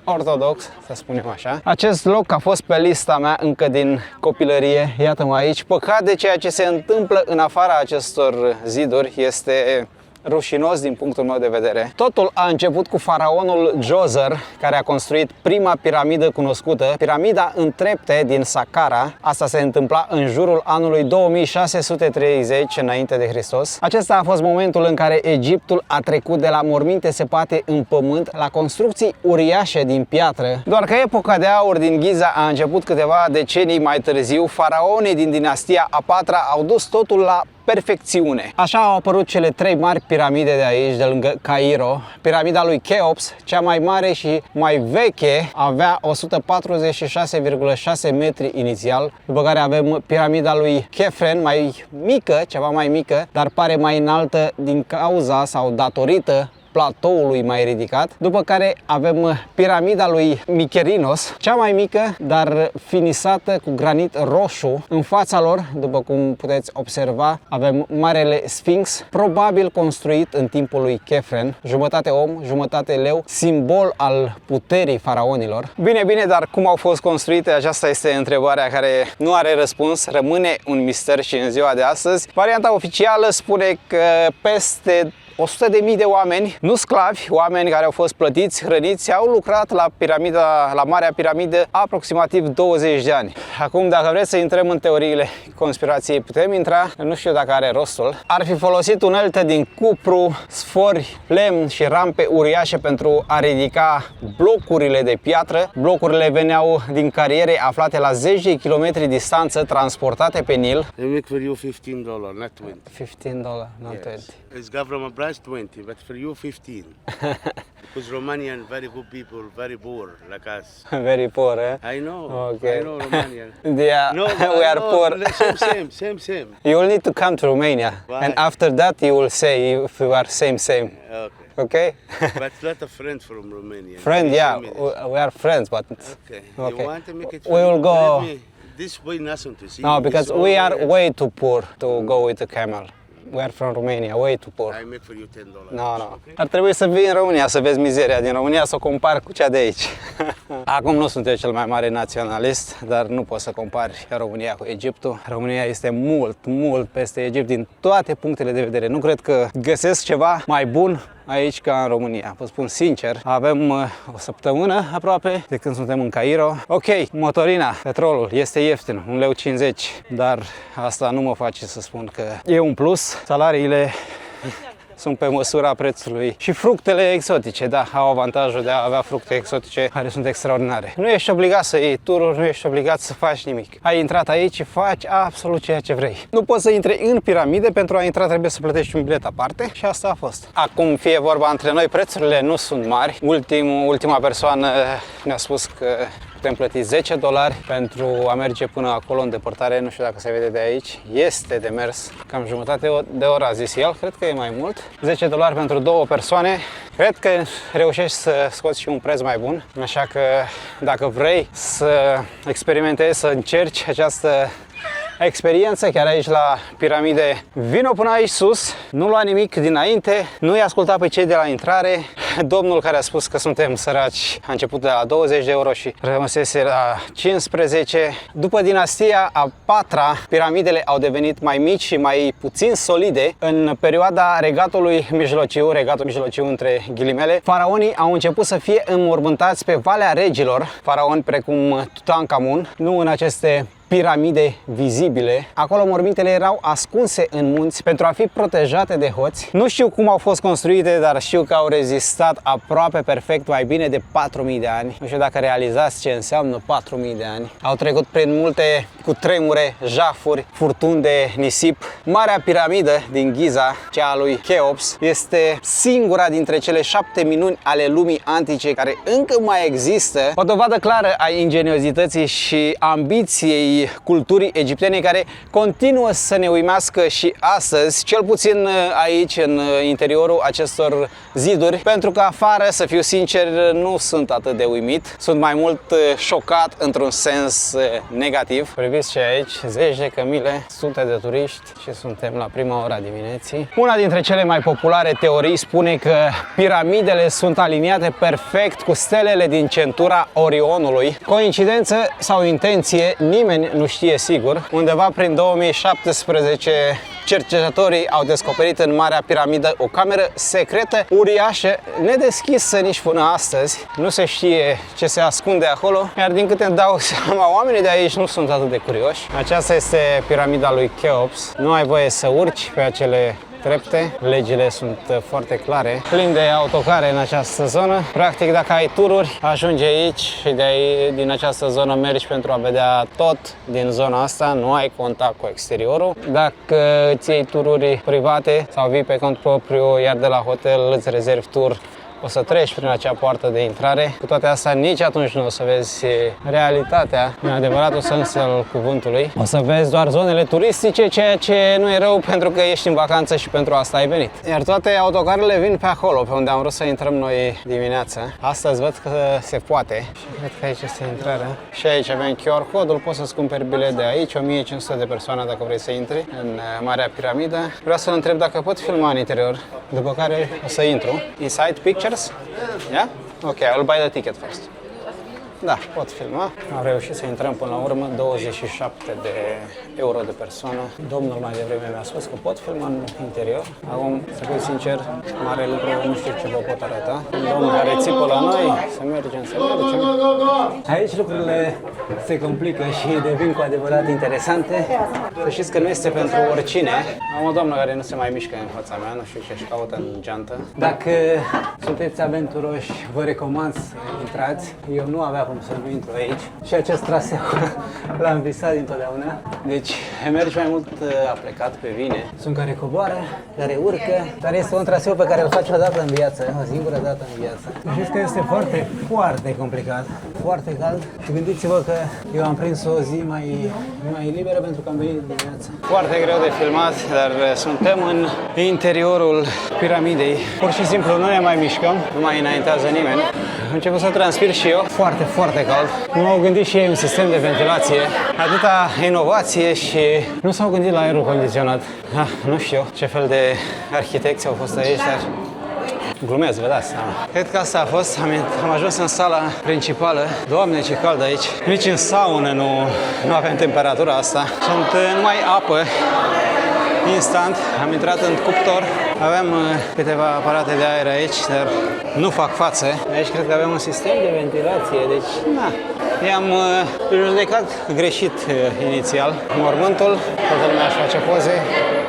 ortodox, să spunem așa. Acest loc a fost pe lista mea încă din copilărie. Iată-mă aici. Păcat de ceea ce se întâmplă în afara acestor ziduri. Este rușinos din punctul meu de vedere. Totul a început cu faraonul Djoser, care a construit prima piramidă cunoscută, piramida în trepte din Saqqara. Asta se întâmpla în jurul anului 2630 înainte de Hristos. Acesta a fost momentul în care Egiptul a trecut de la morminte săpate în pământ la construcții uriașe din piatră. Doar că epoca de aur din Giza a început câteva decenii mai târziu. Faraonii din dinastia a 4-a au dus totul la perfecțiune. Așa au apărut cele 3 mari piramide de aici, de lângă Cairo. Piramida lui Cheops, cea mai mare și mai veche, avea 146,6 metri inițial, după care avem piramida lui Khefren, mai mică, ceva mai mică, dar pare mai înaltă din cauza sau datorită platoului mai ridicat, după care avem piramida lui Mykerinos, cea mai mică, dar finisată cu granit roșu. În fața lor, după cum puteți observa, avem Marele Sfinx, probabil construit în timpul lui Khefren, jumătate om, jumătate leu, simbol al puterii faraonilor. Bine, dar cum au fost construite? Aceasta este întrebarea care nu are răspuns, rămâne un mister și în ziua de astăzi. Varianta oficială spune că peste 100.000 de oameni, nu sclavi, oameni care au fost plătiți, hrăniți, au lucrat la Marea Piramidă aproximativ 20 de ani. Acum, dacă vreți să intrăm în teoriile conspirației, putem intra, nu știu dacă are rostul. Ar fi folosit unelte din cupru, sfori, lemn și rampe uriașe pentru a ridica blocurile de piatră. Blocurile veneau din cariere aflate la 10 de kilometri distanță, transportate pe Nil. They make for you $15, not 20. $15, not 20. It's government price 20, but for you 15. Because Romanian very good people, very poor like us. Very poor, eh? I know. Okay. I know Romanian. Yeah, No, we are poor. Same. You will need to come to Romania, Why? and after that you will say if you are same. Okay. Okay? But lot of friends from Romania. Friend, They yeah, show me this. we are friends, but Okay. okay. You want to make it? We will for go. me? This way nothing to see. No, because It's we all are red. way too poor to go with a camel. We are from Romania, way too poor. I make for you $10. No, no. Ar trebui să vii în România să vezi mizeria din România, să o compari cu cea de aici. Acum nu sunt eu cel mai mare naționalist, dar nu poți să compari România cu Egiptul. România este mult, mult peste Egipt din toate punctele de vedere. Nu cred că găsesc ceva mai bun aici ca în România. Vă spun sincer, avem o săptămână aproape de când suntem în Cairo. Ok, motorina, petrolul este ieftin, 1,50 lei, dar asta nu mă face să spun că e un plus. Salariile sunt pe măsura prețului și fructele exotice, da, au avantajul de a avea fructe exotice care sunt extraordinare. Nu ești obligat să iei tururi, nu ești obligat să faci nimic. Ai intrat aici și faci absolut ceea ce vrei. Nu poți să intri în piramide, pentru a intra trebuie să plătești un bilet aparte și asta a fost. Acum, fie vorba între noi, prețurile nu sunt mari. Ultima persoană ne-a spus că putem plăti $10 pentru a merge până acolo în depărtare, nu știu dacă se vede de aici. Este de mers cam jumătate de oră, a zis el, cred că e mai mult. $10 pentru 2 persoane. Cred că reușești să scoți și un preț mai bun, așa că dacă vrei să experimentezi, să încerci această experiență chiar aici la piramide, vino până aici sus, nu lua nimic dinainte, nu-i asculta pe cei de la intrare. Domnul care a spus că suntem săraci a început de la 20 de euro și rămăsese la 15. După dinastia a 4-a, piramidele au devenit mai mici și mai puțin solide. În perioada regatul mijlociu între ghilimele, faraonii au început să fie înmormântați pe Valea Regilor, faraoni precum Tutankhamun, nu în aceste piramide vizibile. Acolo mormintele erau ascunse în munți pentru a fi protejate de hoți. Nu știu cum au fost construite, dar știu că au rezistat aproape perfect mai bine de 4000 de ani. Nu știu dacă realizați ce înseamnă 4000 de ani. Au trecut prin multe cutremure, jafuri, furtuni de nisip. Marea piramidă din Giza, cea a lui Cheops, este singura dintre cele 7 minuni ale lumii antice care încă mai există. O dovadă clară a ingeniozității și ambiției culturii egiptene, care continuă să ne uimească și astăzi, cel puțin aici în interiorul acestor ziduri, pentru că afară, să fiu sincer, nu sunt atât de uimit, sunt mai mult șocat într-un sens negativ. Priviți și aici, zeci de cămile, sute de turiști și suntem la prima ora dimineții. Una dintre cele mai populare teorii spune că piramidele sunt aliniate perfect cu stelele din centura Orionului. Coincidență sau intenție, nimeni nu știe sigur. Undeva prin 2017, cercetătorii au descoperit în Marea Piramidă o cameră secretă uriașă, nedeschisă nici până astăzi. Nu se știe ce se ascunde acolo, iar din câte îmi dau seama, oamenii de aici nu sunt atât de curioși. Aceasta este piramida lui Cheops. Nu ai voie să urci pe acele trepte, legile sunt foarte clare. Plin de autocare în această zonă. Practic, dacă ai tururi, ajungi aici și din această zonă mergi pentru a vedea tot din zona asta, nu ai contact cu exteriorul. Dacă îți iei tururi private sau vii pe cont propriu, iar de la hotel îți rezervi tur, o să treci prin acea poartă de intrare. Cu toate astea, nici atunci nu o să vezi realitatea în adevăratul sens al cuvântului. O să vezi doar zonele turistice, ceea ce nu e rău pentru că ești în vacanță și pentru asta ai venit. Iar toate autocarele vin pe acolo, pe unde am vrut să intrăm noi dimineața. Astăzi văd că se poate și cred că aici este intrarea. Și aici avem QR code-ul, poți să-ți cumperi bilet de aici, 1500 de persoane dacă vrei să intri în Marea Piramidă. Vreau să-l întreb dacă pot filma în interior, după care o să intru. Inside pictures? Yeah? Ok, I'll buy the ticket first. Da, pot filma. Am reușit să intrăm până la urmă, 27 de euro de persoană. Domnul mai devreme mi-a spus că pot filma în interior. Acum, să fiu sincer, mare lucru, nu știu ce vă pot arăta. Domnul care țipă la noi, să mergem. Aici lucrurile se complică și devin cu adevărat interesante. Să știți că nu este pentru oricine. Am o doamnă care nu se mai mișcă în fața mea, nu știu ce-și caută în geantă. Dacă sunteți aventuroși, vă recomand să intrați. Eu nu aveam cum să nu intru aici și acest traseu l-am visat dintotdeauna. Deci mergi mai mult aplecat pe vine. Sunt care coboară, care urcă, dar este un traseu pe care îl faci o dată în viață, o singură dată în viață. Știți că este foarte, foarte complicat, foarte cald. Și gândiți-vă că eu am prins o zi mai liberă pentru că am venit dimineața. Foarte greu de filmat, dar suntem în interiorul piramidei. Pur și simplu nu ne mai mișcăm, nu mai înaintează nimeni. început să transpir și eu. Foarte, foarte cald. Nu au gândit și ei un sistem de ventilație. Atâta inovație și nu s-au gândit la aerul condiționat. Nu știu ce fel de arhitecți au fost aici, dar glumesc, vă dați seama. Cred că asta a fost. Am ajuns în sala principală. Doamne, ce cald aici. Nici în saună nu avem temperatura asta. Sunt numai apă. Instant, am intrat în cuptor. Avem câteva aparate de aer aici, dar nu fac față. Aici cred că avem un sistem de ventilație, deci i-am judecat greșit inițial. Mormântul, toată lumea își face poze.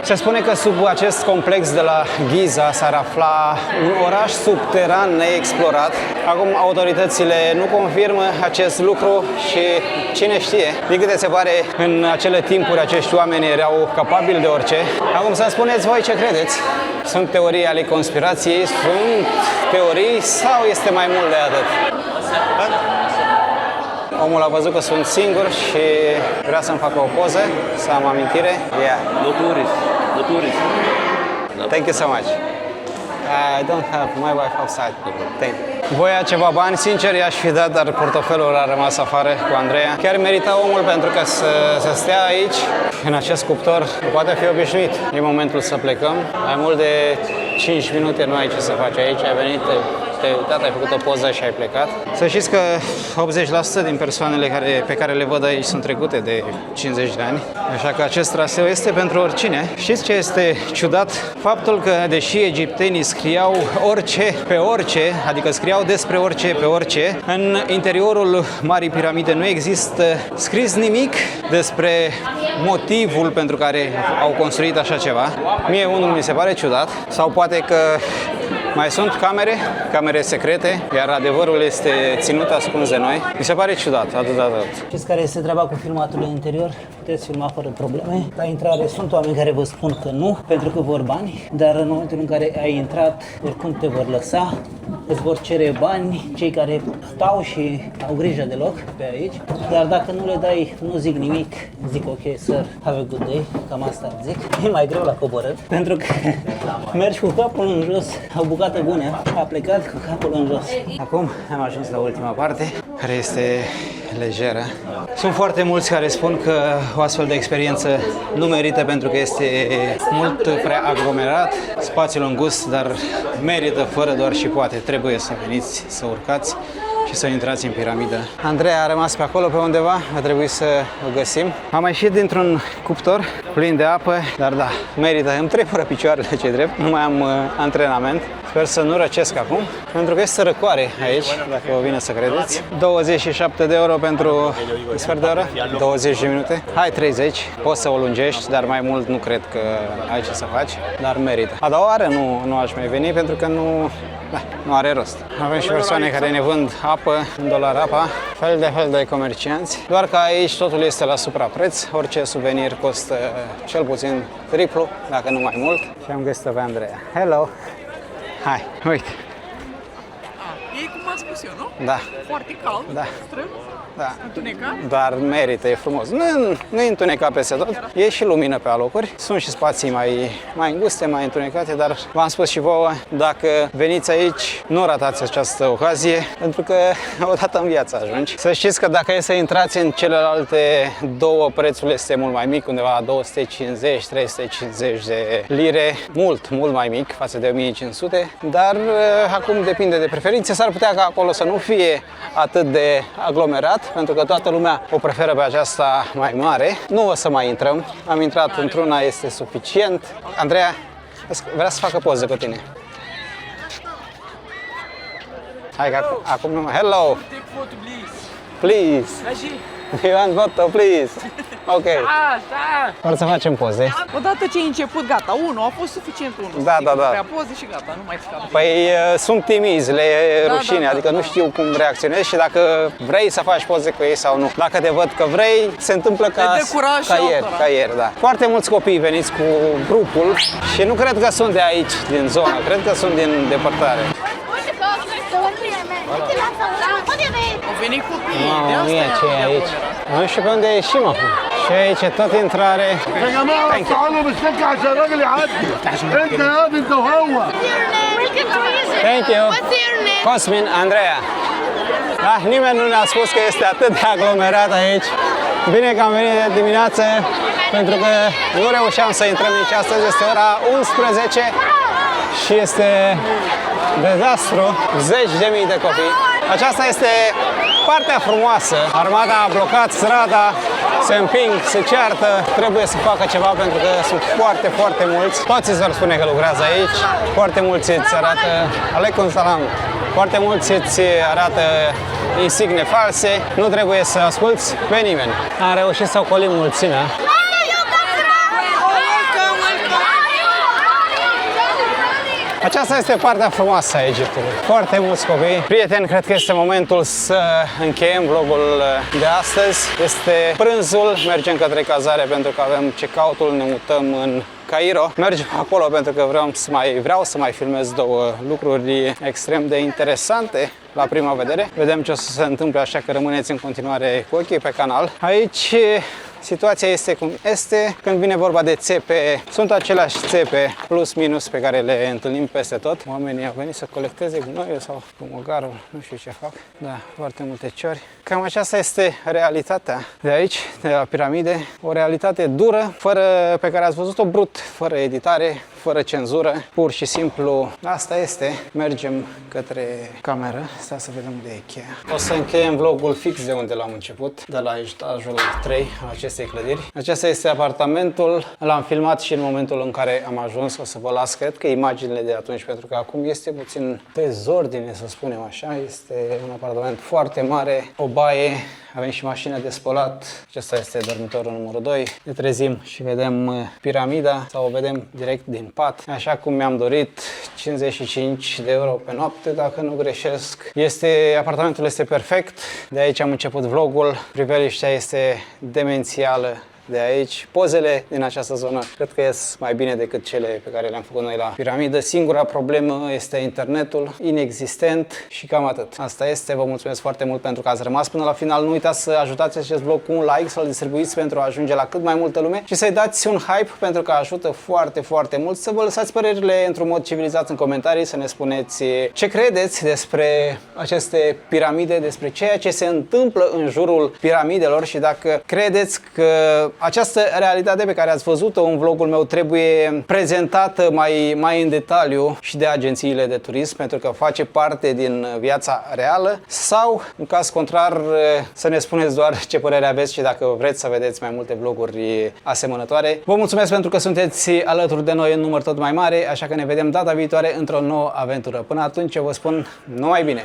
Se spune că sub acest complex de la Giza s-ar afla un oraș subteran neexplorat. Acum autoritățile nu confirmă acest lucru și cine știe. Din câte se pare, în acele timpuri acești oameni erau capabili de orice. Acum să spuneți voi ce credeți. Sunt teorii ale conspirației, sunt teorii sau este mai mult de atât? Omul a văzut că sunt singur și vrea să-mi facă o poză, să am amintire. Yeah. No tourist. No tourist. Thank you so much. I don't have my wife outside. Thank you. Voia ceva bani, sincer i-aș fi dat, dar portofelul a rămas afară cu Andreea. Chiar merita omul pentru că să stea aici, în acest cuptor, poate fi obișnuit. E momentul să plecăm. Mai mult de 5 minute nu ai ce să faci aici, ai venit, te-ai uitat, ai făcut o poză și ai plecat. Să știți că 80% din persoanele pe care le văd aici sunt trecute de 50 de ani, așa că acest traseu este pentru oricine. Știți ce este ciudat? Faptul că, deși egiptenii scriau orice pe orice, adică scriau despre orice pe orice, în interiorul Marii Piramide nu există scris nimic despre motivul pentru care au construit așa ceva. Mie unul mi se pare ciudat, sau poate că mai sunt camere secrete, iar adevărul este ținut ascuns de noi. Mi se pare ciudat, atât. Știți care este treaba cu filmatul în interior? Puteți filma fără probleme. La intrare sunt oameni care vă spun că nu, pentru că vor bani, dar în momentul în care ai intrat, oricum te vor lăsa, îți vor cere bani cei care stau și au grijă de loc pe aici. Dar dacă nu le dai, nu zic nimic, zic ok, sir, have a good day, cam asta zic. E mai greu la coborât, pentru că mergi cu capul în jos, o bucată bună, a plecat cu capul în jos. Acum am ajuns la ultima parte, care este lejeră. Sunt foarte mulți care spun că o astfel de experiență nu merită pentru că este mult prea aglomerat, spațiul îngust, dar merită fără doar și poate. Trebuie să veniți, să urcați și să intrați în piramidă. Andreea a rămas pe acolo, pe undeva, a trebuit să o găsim. Am ieșit dintr-un cuptor plin de apă, dar da, merită. Îmi tremură picioarele, ce drept, nu mai am antrenament. Sper să nu răcesc acum, pentru că este răcoare aici, dacă vă vine să credeți. 27 de euro pentru un sfert de oră, 20 de minute. Hai 30, poți să o lungești, dar mai mult nu cred că ai ce să faci, dar merită. A doua oară nu aș mai veni pentru că nu are rost. Avem și persoane care ne vând apă, $1 apa, fel de comercianți. Doar că aici totul este la suprapreț, orice suvenir costă cel puțin triplu, dacă nu mai mult. Și am găsit-o pe Andreea. Hello! Hai, uite! E cum am spus eu, nu? Da. Foarte cald, Da. strâmb, Da. întunecat. Dar merită, e frumos. Nu e întunecat peste tot, e și lumină pe alocuri. Sunt și spații mai înguste, mai întunecate, dar v-am spus și vouă, dacă veniți aici, nu ratați această ocazie, pentru că odată în viață ajungi. Să știți că dacă e să intrați în celelalte două, prețul este mult mai mic, undeva 250-350 de lire, mult mai mic față de 1500, dar acum depinde de preferințe. S-ar putea ca acolo să nu fie atât de aglomerat, pentru că toată lumea o preferă pe aceasta mai mare. Nu o să mai intrăm. Am intrat într-una, este suficient. Andreea, vrea să facă poză cu tine. Hai că acum nu mai... Hello! Please! You want photo, please? Ok. Da. Vor să facem poze. Odată ce ai început, gata, a fost suficient unul. Da. Prea poze și gata, nu mai scapă. Păi sunt timizi, le e rușine, adică nu știu cum reacționezi și dacă vrei să faci poze cu ei sau nu. Dacă te văd că vrei, se întâmplă ca ieri, da. Foarte mulți copii veniți cu grupul și nu cred că sunt de aici, din zonă, cred că sunt din depărtare. Au venit copiii, de Mamă mia, ce e aici? Nu știu pe unde ieșim acum. Și aici e tot intrare. يا جماعه تعالوا بالسكه عشان الراجل يعدي انت يا انت وهو Thank you. Cosmin, Andreea. Da, nimeni nu ne-a spus că este atât de aglomerat aici. Bine că am venit de dimineață, pentru că nu reușeam să intrăm nici astăzi. Este ora 11 și este dezastru. Zeci de mii de copii. Aceasta este partea frumoasă. Armata a blocat strada, se împing, se ceartă, trebuie să facă ceva pentru că sunt foarte, foarte mulți. Toți îți vor spune că lucrează aici, foarte mulți îți arată, aleikum salam, foarte mulți îți arată insigne false, nu trebuie să asculți pe nimeni. Am reușit să ocolim mulțimea. Aceasta este partea frumoasă a Egiptului. Foarte mulți copii. Prieteni, cred că este momentul să încheiem vlogul de astăzi. Este prânzul, mergem către cazare pentru că avem check-out-ul, ne mutăm în Cairo. Mergem acolo pentru că vreau să mai filmez două lucruri extrem de interesante la prima vedere. Vedem ce o să se întâmple, așa că rămâneți în continuare cu ochii pe canal. Aici situația este cum este. Când vine vorba de țepe, sunt aceleași țepe plus minus pe care le întâlnim peste tot. Oamenii au venit să colecteze gunoiul sau fumogarul, nu știu ce fac. Da, foarte multe ciori. Cam aceasta este realitatea de aici, de la piramide. O realitate dură, pe care ați văzut-o brut, fără editare, fără cenzură, pur și simplu asta este. Mergem către cameră, stai să vedem unde e cheia. O să încheiem vlogul fix de unde l-am început, de la etajul 3 al acestei clădiri. Acesta este apartamentul, l-am filmat și în momentul în care am ajuns, o să vă las, cred că imaginile de atunci, pentru că acum este puțin dezordine, să spunem așa. Este un apartament foarte mare, o baie, avem și mașină de spălat. Acesta este dormitorul numărul 2. Ne trezim și vedem piramida sau o vedem direct din pat. Așa cum mi-am dorit, 55 de euro pe noapte, dacă nu greșesc. Apartamentul este perfect. De aici am început vlogul. Priveliștea este demențială de aici. Pozele din această zonă cred că ies mai bine decât cele pe care le-am făcut noi la piramidă. Singura problemă este internetul, inexistent și cam atât. Asta este. Vă mulțumesc foarte mult pentru că ați rămas până la final. Nu uitați să ajutați acest vlog cu un like, să-l distribuiți pentru a ajunge la cât mai multă lume și să-i dați un hype pentru că ajută foarte, foarte mult. Să vă lăsați părerile într-un mod civilizat în comentarii, să ne spuneți ce credeți despre aceste piramide, despre ceea ce se întâmplă în jurul piramidelor și dacă credeți că această realitate pe care ați văzut-o în vlogul meu trebuie prezentată mai în detaliu și de agențiile de turism, pentru că face parte din viața reală, sau, în caz contrar, să ne spuneți doar ce părere aveți și dacă vreți să vedeți mai multe vloguri asemănătoare. Vă mulțumesc pentru că sunteți alături de noi în număr tot mai mare, așa că ne vedem data viitoare într-o nouă aventură. Până atunci, eu vă spun numai bine!